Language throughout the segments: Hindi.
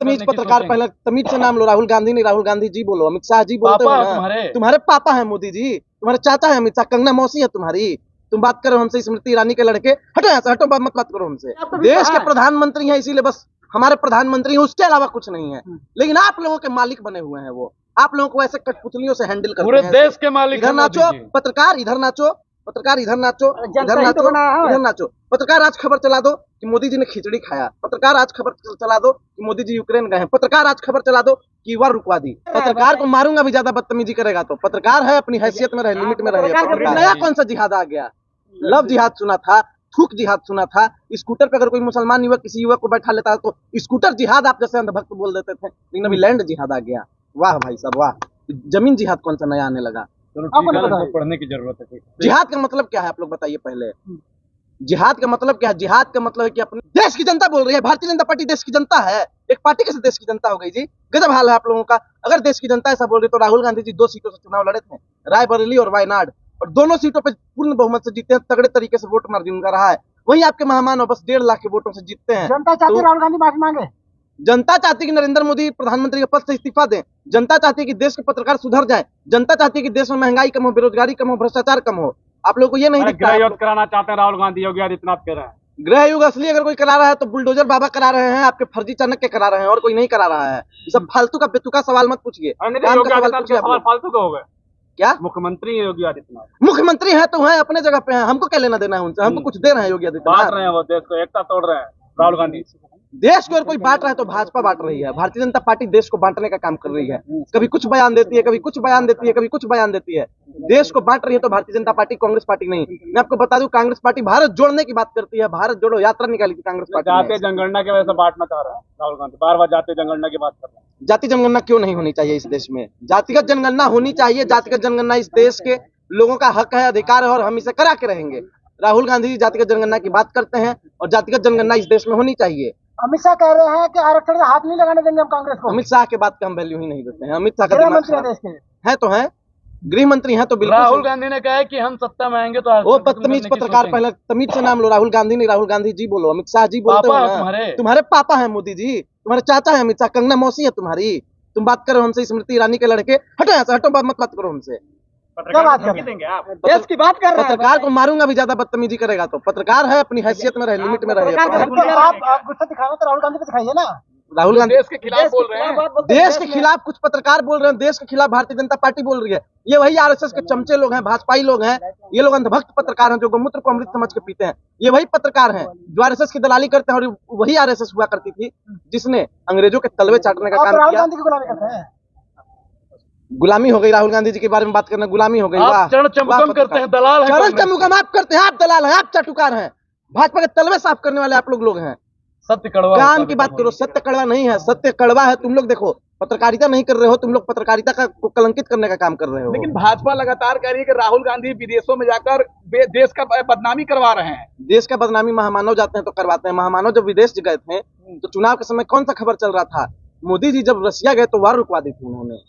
बदतमीज पत्रकार, पहले तमीज से नाम लो। राहुल गांधी नहीं, राहुल गांधी जी बोलो, अमित शाह जी बोलते हो ना। तुम्हारे पापा है मोदी जी, तुम्हारे चाचा है अमित शाह, कंगना मौसी है तुम्हारी। तुम बात करो हमसे स्मृति ईरानी के लड़के, हटो यहाँ से, हटो, मत बात करो हमसे। देश के प्रधानमंत्री हैं, इसीलिए बस हमारे प्रधानमंत्री हैं, उसके अलावा कुछ नहीं है। लेकिन आप लोगों के मालिक बने हुए हैं वो, आप लोगों को ऐसे कठपुतलियों से हैंडल करते हैं। पूरे देश के मालिक इधर नाचो पत्रकार, इधर नाचो पत्रकार, इधर नाचो, इधर नाचो, इधर नाचो। पत्रकार आज खबर चला दो कि मोदी जी ने खिचड़ी खाया। पत्रकार आज खबर चला दो कि मोदी जी यूक्रेन गए हैं। पत्रकार आज खबर चला दो कि वार रुकवा दी। पत्रकार को मारूंगा भी ज्यादा बदतमीजी करेगा तो। पत्रकार है, अपनी हैसियत में रहे, लिमिट में रहे। नया कौन सा जिहाद आ गया? लव जिहाद सुना था, थूक जिहाद सुना था। स्कूटर पे अगर कोई मुसलमान युवक किसी युवक को बैठा लेता तो स्कूटर जिहाद आप जैसे अंधभक्त बोल देते थे, लेकिन अभी लैंड जिहाद आ गया। वाह भाई साहब वाह, जमीन जिहाद कौन सा नया आने लगा? तो पढ़ने की जरूरत है। जिहाद का मतलब क्या है आप लोग बताइए पहले। जिहाद का मतलब क्या है? जिहाद का मतलब है कि अपने देश की जनता बोल रही है। भारतीय जनता पार्टी देश की जनता है? एक पार्टी कैसे देश की जनता हो गई जी? गजब हाल है आप लोगों का। अगर देश की जनता ऐसा बोल रही तो राहुल गांधी जी 2 सीटों से चुनाव लड़े थे, रायबरेली और वायनाड, और दोनों सीटों पे पूर्ण बहुमत से जीते हैं। तगड़े तरीके से वोट मार्जिन उनका रहा है। वही आपके मेहमान बस 1.5 लाख के वोटों से जीतते हैं। जनता चाहती है राहुल गांधी माफी मांगे। जनता चाहती है कि नरेंद्र मोदी प्रधानमंत्री के पद से इस्तीफा दें। जनता चाहती है कि देश के पत्रकार सुधर जाएं। जनता चाहती है कि देश में महंगाई कम हो, बेरोजगारी कम हो, भ्रष्टाचार कम हो। आप लोगों को ये नहीं दिखता? गृह युद्ध कराना चाहते हैं राहुल गांधी, योगी आदित्यनाथ कह रहे हैं। गृह युग असली अगर कोई करा रहा है तो बुलडोजर बाबा करा रहे हैं, आपके फर्जी चाणक्य करा रहे हैं, और कोई नहीं करा रहा है। ये सब फालतू का बेतुका सवाल मत पूछिए। सवाल फालतू का होगा क्या? मुख्यमंत्री है योगी आदित्यनाथ, मुख्यमंत्री है तो है, अपने जगह पे है, हमको क्या लेना देना है उनसे? हमको कुछ दे रहे हैं योगी आदित्यनाथ? बांट रहे हैं वो देश को, एकता तोड़ रहे हैं राहुल गांधी। देश को अगर कोई बांट रहा है तो भाजपा बांट रही है। भारतीय जनता पार्टी देश को बांटने का काम कर रही है। कभी कुछ बयान देती है, कभी कुछ बयान देती है, कभी कुछ बयान देती है। देश को बांट रही है तो भारतीय जनता पार्टी, कांग्रेस पार्टी नहीं। मैं आपको बता दूं, कांग्रेस पार्टी भारत जोड़ने की बात करती है। भारत जोड़ो यात्रा निकाली थी कांग्रेस पार्टी। जातीय जनगणना की वजह से बांटना चाह रहा है राहुल गांधी, बार बार जातीय जनगणना की बात कर रहे हैं। जाति जनगणना क्यों नहीं होनी चाहिए इस देश में? जातिगत जनगणना होनी चाहिए। जातिगत जनगणना इस देश के लोगों का हक है, अधिकार है, और हम इसे करा के रहेंगे। राहुल गांधी जी जातिगत जनगणना की बात करते हैं, और जातिगत जनगणना इस देश में होनी चाहिए। अमित शाह कह रहे हैं कि आरक्षण में हाथ नहीं लगाने देंगे हम कांग्रेस को। अमित शाह के बात का हम वैल्यू ही नहीं देते हैं। अमित शाह का गृह मंत्री देश के है तो है, गृह मंत्री हैं तो बिल्कुल। राहुल गांधी ने कहा है कि हम सत्ता में आएंगे तो वो बदतमीज पत्रकार, पहले तमीज से नाम लो। राहुल गांधी नहीं, राहुल गांधी जी बोलो, अमित शाह जी बोलते हो ना। तुम्हारे पापा है मोदी जी, तुम्हारे चाचा है अमित शाह, कंगना मौसी है तुम्हारी। तुम बात करो हमसे स्मृति ईरानी के लड़के, हटो यहाँ से, हटो, मत बात करो हमसे। क्या बात कर देंगे आप? देश की बात कर रहे हैं। पत्रकार को मारूंगा भी ज्यादा बदतमीजी करेगा तो। पत्रकार है, अपनी हैसियत में रहे, लिमिट में रहे। आप गुस्सा दिखाना तो राहुल गांधी को दिखाइए ना। राहुल गांधी देश के खिलाफ बोल रहे हैं। देश के खिलाफ कुछ पत्रकार बोल रहे हैं, देश के खिलाफ भारतीय जनता पार्टी बोल रही है। ये वही आरएसएस के चमचे लोग हैं, भाजपाई लोग हैं। ये लोग अंधभक्त पत्रकार हैं जो गोमूत्र को अमृत समझ के पीते हैं। ये वही पत्रकार हैं जो आरएसएस की दलाली करते हैं, और वही आरएसएस हुआ करती थी जिसने अंग्रेजों के तलवे चाटने का काम किया। राहुल गांधी की गुलामी करते हैं। गुलामी हो गई राहुल गांधी जी के बारे में बात करना, गुलामी हो गई। आप चरण चमुकम करते हैं, दलाल हैं। चरण चमुकम आप करते हैं, आप दलाल हैं, आप चाटुकार हैं। भाजपा के तलवे साफ करने वाले आप लोग हैं। सत्य कड़वा काम की बात करो। सत्य कड़वा नहीं है, सत्य कड़वा है। तुम लोग देखो, पत्रकारिता नहीं कर रहे हो, तुम लोग पत्रकारिता को कलंकित करने का काम कर रहे हो। लेकिन भाजपा लगातार कह रही है कि राहुल गांधी विदेशों में जाकर देश का बदनामी करवा रहे हैं। देश का बदनामी महामानव जाते हैं तो करवाते हैं। महामानव जब विदेश गए थे तो चुनाव के समय कौन सा खबर चल रहा था? मोदी जी जब रसिया गए तो वार रुकवा दी थी उन्होंने।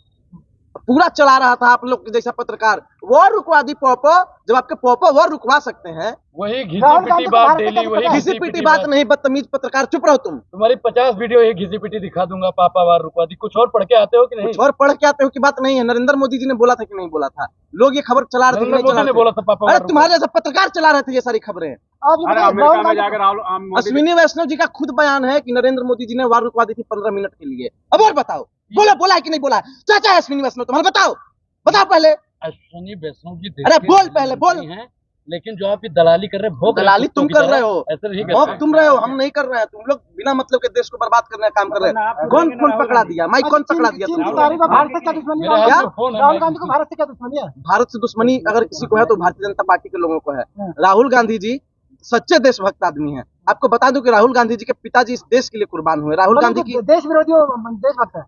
पूरा चला रहा था आप लोग के जैसा पत्रकार, वार रुकवा दी। पोपो, जब आपके पोपो वार रुकवा सकते हैं, वही घिसी पिटी बात डेली, वही घिसी पिटी बात नहीं। बदतमीज पत्रकार, चुप रहो तुम। तुम्हारी 50 वीडियो ये घिसी पिटी दिखा दूंगा, पापा वार रुकवा दी। कुछ और पढ़ के आते हो कि नहीं? कुछ और पढ़ के आते हो की बात नहीं है। नरेंद्र मोदी जी ने बोला था कि नहीं बोला था? लोग ये खबर चला रहे थे, बोला था पापा। अरे तुम्हारे जैसा पत्रकार चला रहे थे ये सारी खबरें। अश्विनी वैष्णव जी का खुद बयान है कि नरेंद्र मोदी जी ने वार रुकवा दी थी 15 मिनट के लिए। अब और बताओ, बोला है कि नहीं बोला? चाचा है अश्विनी वैष्णव, तुम्हारे बताओ पहले। अश्विनी वैष्णव जी अरे बोल पहले, बोल। लेकिन जो आप दलाली कर रहे हो, दलाली तुम कर रहे हो, ऐसे नहीं तुम रहे हो, हम नहीं कर रहे हैं। तुम लोग बिना मतलब के देश को बर्बाद करने का काम कर रहे हैं। कौन पकड़ा दिया? माइक कौन पकड़ा दिया? भारत से क्या दुश्मनी है? राहुल गांधी को भारत से क्या दुश्मनी है? भारत से दुश्मनी अगर किसी को है तो भारतीय जनता पार्टी के लोगों को है। राहुल गांधी जी सच्चे देशभक्त आदमी हैं। आपको बता दूं कि राहुल गांधी जी के पिताजी इस देश के लिए कुर्बान हुए। राहुल गांधी की देश विरोधी देशभक्त है,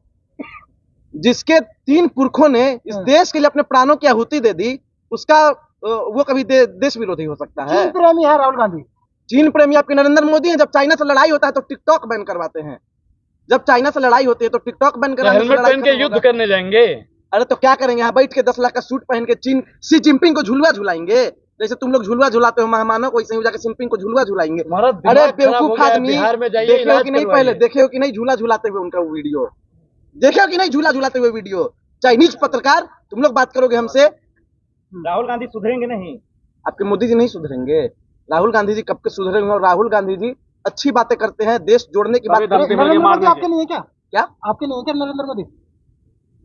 जिसके 3 पुरखों ने इस देश के लिए अपने प्राणों की आहुति दे दी, उसका वो कभी देश विरोधी हो सकता है? चीन प्रेमी है राहुल गांधी। चीन प्रेमी आपके नरेंद्र मोदी हैं। जब चाइना से लड़ाई होता है तो टिकटॉक बैन करवाते हैं। जब चाइना से लड़ाई होती है तो टिकटॉक बैन करवाते हैं। युद्ध करने जाएंगे। अरे तो क्या करेंगे? यहाँ बैठ के 10 लाख का सूट पहन के चीन सी जिनपिंग को झुलवा झुलाएंगे? जैसे तुम लोग झुलवा झुलाते हो मेहमानों को, वैसे ही जाके सिंपिंग को झुलवा झुलाएंगे। हमारा दिमाग अरे खराब हो बेवकूफ गया है, आदमी, बिहार में जाइए, देखे हो इलाज कि नहीं, करवाइए। पहले देखे हो कि नहीं झूला झुलाते हुए उनका वीडियो, देखे हो कि नहीं झूला झुलाते हुए वीडियो? चाइनीज पत्रकार, तुम लोग बात करोगे हमसे? राहुल गांधी सुधरेंगे नहीं? आपके मोदी जी नहीं सुधरेंगे। राहुल गांधी जी कब के सुधरे हुए? और राहुल गांधी जी अच्छी बातें करते हैं, देश जोड़ने की बात करते हैं। नरेंद्र मोदी आपके नहीं है क्या? क्या आपके नहीं है क्या नरेंद्र मोदी?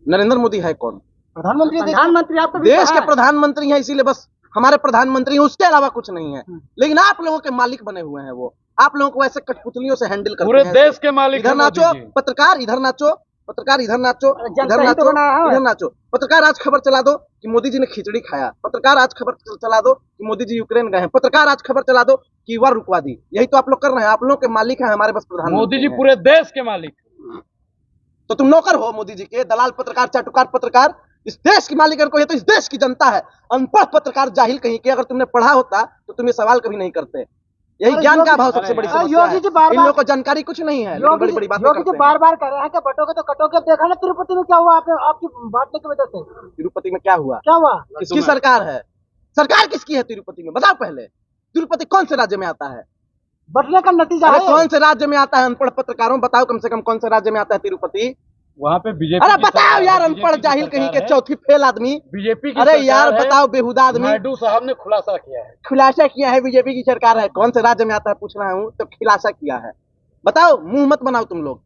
नरेंद्र मोदी है कौन? प्रधानमंत्री आपको भी देश कहा के है। प्रधानमंत्री हैं, इसीलिए बस हमारे प्रधानमंत्री हैं, उसके अलावा कुछ नहीं है। लेकिन आप लोगों के मालिक बने हुए हैं वो, आप लोगों को ऐसे कठपुतलियों से हैंडल करते पूरे हैं। देश के मालिक इधर हैं मोदी नाचो जी। पत्रकार, इधर नाचो पत्रकार, इधर नाचो, जनता इधर ही तो नाचो, बनाया है। इधर नाचो। पत्रकार आज खबर चला दो कि मोदी जी ने खिचड़ी खाया। पत्रकार आज खबर चला दो कि मोदी जी यूक्रेन गए हैं। पत्रकार आज खबर चला दो कि युवा रुकवा दी। यही तो आप लोग कर रहे हैं। आप लोगों के मालिक हैं हमारे बस प्रधानमंत्री मोदी जी हैं। पूरे देश के मालिक। तो तुम नौकर हो मोदी जी के, दलाल पत्रकार, चाटुकार पत्रकार। इस देश की मालिक को, ये तो इस देश की जनता है। अनपढ़ पत्रकार, जाहिल कहीं के। अगर तुमने पढ़ा होता तो तुम ये सवाल कभी नहीं करते। यही अरे ज्ञान का योगी- अभाव सबसे बड़ी अरे समस्या योगी है। जी बार-बार- इन लोगों को जानकारी कुछ नहीं है, लेकिन बड़ी बड़ी बातें योगी करते जी हैं। बार बार कह रहे हैं कि बटोगे तो कटोगे। देखा ना तिरुपति में क्या हुआ आपकी बांटने की वजह से? तिरुपति में क्या हुआ? क्या हुआ? किसकी सरकार है? सरकार किसकी है तिरुपति में? बताओ पहले। तिरुपति कौन से राज्य में आता है? बटने का नतीजा अरे है। कौन से राज्य में आता है? अनपढ़ पत्रकारों बताओ कम से कम कौन से राज्य में आता है तिरुपति? वहाँ पे बीजेपी अरे की बताओ सरकार यार, है, अनपढ़ बीजेपी की जाहिल कहीं के सरकार है। चौथी फेल आदमी। बीजेपी की अरे सरकार यार है। बताओ बेहुदा आदमी। नायडू साहब ने खुलासा किया है। खुलासा किया है बीजेपी की सरकार है। कौन से राज्य में आता है पूछ रहा हूँ, तो खुलासा किया है। बताओ, मुंह मत बनाओ तुम लोग।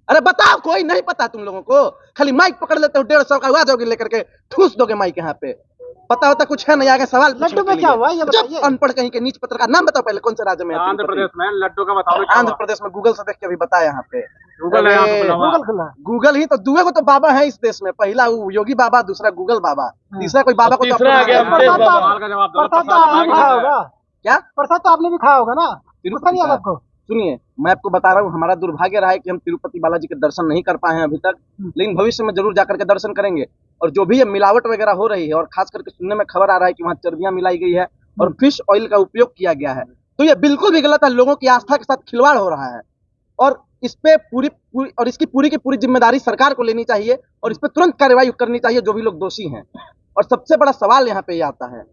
अरे बताओ, कोई नहीं पता तुम लोगों को? खाली माइक पकड़ लेते हो, 150 का हुआ जाओगे लेकर के ठूस दोगे माइक यहाँ पे। पता होता कुछ है नहीं, आगे सवाल पूछने लड्डू के में लिए। क्या हुआ ये जब बताइए। अनपढ़ कहीं के नीच पत्रकार, नाम बताओ पहले कौन से राज्य में है आंध्र तिरुपति? प्रदेश में लड्डू का बताओ। आंध्र प्रदेश में गूगल से देख के भी बता यहाँ पे। गूगल है यहाँ पे अरे, खुला हुआ। गूगल खुला है। गूगल ही तो दुए को तो बाबा है इस देश में। पहला वो योगी बाबा, दूसरा गूगल बाबा, तीसरा कोई बाबा को तो तीसरा आ गया अपना- मुकेश बाबा। सवाल का जवाब दो। प्रसाद तो आपने भी खाया होगा। क्या? प्रसाद तो आपने भी खाया होगा ना? तिरुपति पता नहीं है का? आपको? सुनिए, मैं आपको बता रहा हूँ, हमारा दुर्भाग्य रहा है कि हम तिरुपति बालाजी के दर्शन नहीं कर पाए हैं अभी तक, लेकिन भविष्य में जरूर जाकर के दर्शन करेंगे। और जो भी ये मिलावट वगैरह हो रही है, और खास करके सुनने में खबर आ रहा है कि वहाँ चर्बियां मिलाई गई है और फिश ऑयल का उपयोग किया गया है, तो ये बिल्कुल भी गलत है। लोगों की आस्था के साथ खिलवाड़ हो रहा है, और इस पे इसकी पूरी की पूरी जिम्मेदारी सरकार को लेनी चाहिए, और इस पे तुरंत कार्रवाई करनी चाहिए जो भी लोग दोषी हैं। और सबसे बड़ा सवाल यहाँ पे ये आता है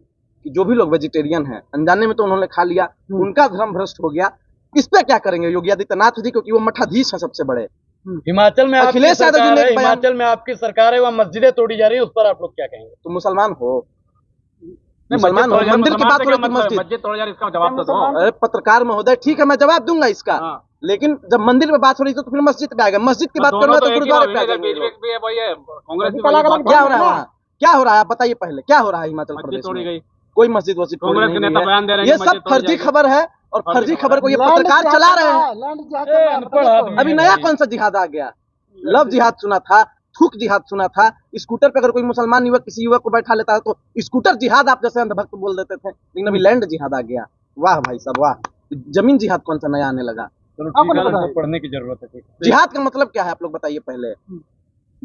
कि जो भी लोग वेजिटेरियन हैं, अनजाने में तो उन्होंने खा लिया, उनका धर्म भ्रष्ट हो गया, इस पे क्या करेंगे योगी आदित्यनाथ जी? क्योंकि वो मठाधीश हैं सबसे बड़े। हिमाचल में आपकी अखिलेश यादव जी सरकार ने है, एक बयान- हिमाचल में आपकी सरकार है, वहाँ मस्जिदें तोड़ी जा रही है, उस पर आप लोग क्या कहेंगे? तो मुसलमान हो, मुसलमान हो, मंदिर की बात हो रही थी, मस्जिद। मस्जिद तोड़ यार, इसका जवाब तो दो। अरे पत्रकार महोदय, ठीक है मैं जवाब दूंगा इसका, हाँ। लेकिन जब मंदिर में बात हो रही थी तो फिर मस्जिद पे आ गया। मस्जिद की बात करूंगा तो गुरुद्वारे पे आ जाएंगे ये लोग। बीजेपी भी है, वही है, कांग्रेस भी अलग-अलग वही बात क्या कर हो रहा है वहाँ? क्या हो रहा है आप बताइए पहले, क्या हो रहा है हिमाचल मस्जिद प्रदेश तोड़ी में? गई। कोई मस्जिद वस्जिद तोड़ी कांग्रेस के नहीं नेता गई बयान दे है। रहे हैं ये कि सब मस्जिद तोड़ी फर्जी जाएगी। खबर है, और फर्जी खबर को ये लैंड पत्रकार जिहाद चला चल रहे हैं। लैंड जिहाद ए, चल रहा है, अनपढ़ बताइए आदमी। तो। अभी नया कौन सा जिहाद आ गया? लव जिहाद सुना था, थूक जिहाद सुना था। स्कूटर पे अगर कोई मुसलमान युवक किसी युवक को बैठा लेता है तो स्कूटर जिहाद आप जैसे अंधभक्त बोल देते थे, लेकिन अभी लैंड जिहाद आ गया। वाह भाई साहब वाह, जमीन जिहाद कौन सा नया आने लगा? चलो आपको ठीक है, पता है। हमको पढ़ने की जरूरत है। ठीक है। जिहाद का मतलब क्या है आप लोग बताइए पहले।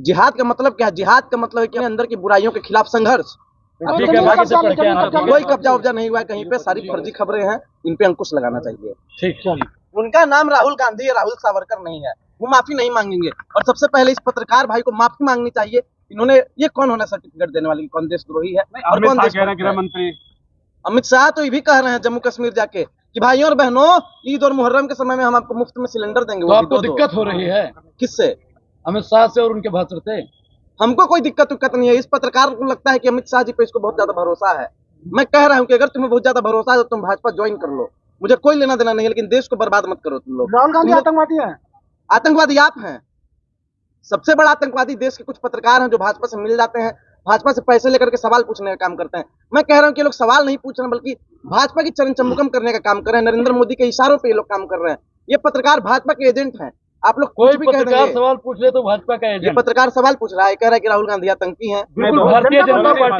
जिहाद का मतलब क्या है? जिहाद का मतलब है कि अंदर की बुराइयों के खिलाफ संघर्ष। ठीक है, बाकी से पढ़ के आना कब्जा- कोई कब्जा उब्जा नहीं हुआ है कहीं पे, सारी फर्जी खबरें हैं, इन पे अंकुश लगाना चाहिए। ठीक। उनका नाम राहुल गांधी है, राहुल सावरकर नहीं है। वो माफी नहीं मांगेंगे, और सबसे पहले इस पत्रकार भाई को माफी मांगनी चाहिए। इन्होंने ये कौन होना सर्टिफिकेट देने वाली, कौन देशद्रोही है और कौन देशभक्त है? मंत्री अमित शाह तो ये भी कह रहे हैं जम्मू कश्मीर जाके कि भाइयों और बहनों, ईद और मुहर्रम के समय में हम आपको मुफ्त में सिलेंडर देंगे। तो वो भी आपको दो-दो। दिक्कत हो रही है किससे? अमित शाह से और उनके भाषण से? हमको कोई दिक्कत उक्कत नहीं है। इस पत्रकार को लगता है कि अमित शाह जी पे इसको बहुत ज्यादा भरोसा है। मैं कह रहा हूँ कि अगर तुम्हें बहुत ज्यादा भरोसा है तो तुम भाजपा ज्वाइन कर लो, मुझे कोई लेना देना नहीं है, लेकिन देश को बर्बाद मत करो तुम लोग। राहुल गांधी आतंकवादी है। आतंकवादी आप हैं। सबसे बड़ा आतंकवादी देश के कुछ पत्रकार हैं जो भाजपा से मिल जाते हैं, भाजपा से पैसे लेकर के सवाल पूछने का काम करते हैं। मैं कह रहा हूँ कि ये लोग सवाल नहीं पूछ रहे हैं, बल्कि भाजपा की चरण चंबुकम करने का काम कर रहे हैं। नरेंद्र मोदी के इशारों पे ये लोग काम कर रहे हैं। ये पत्रकार भाजपा के एजेंट हैं। आप लोग कोई कुछ भी कह पत्रकार देंगे। सवाल पूछ ले तो भाजपा का ये एजेंट। पत्रकार सवाल पूछ रहा है, कह रहा है कि राहुल गांधी आतंकी हैं। बिल्कुल भारतीय जनता पार्टी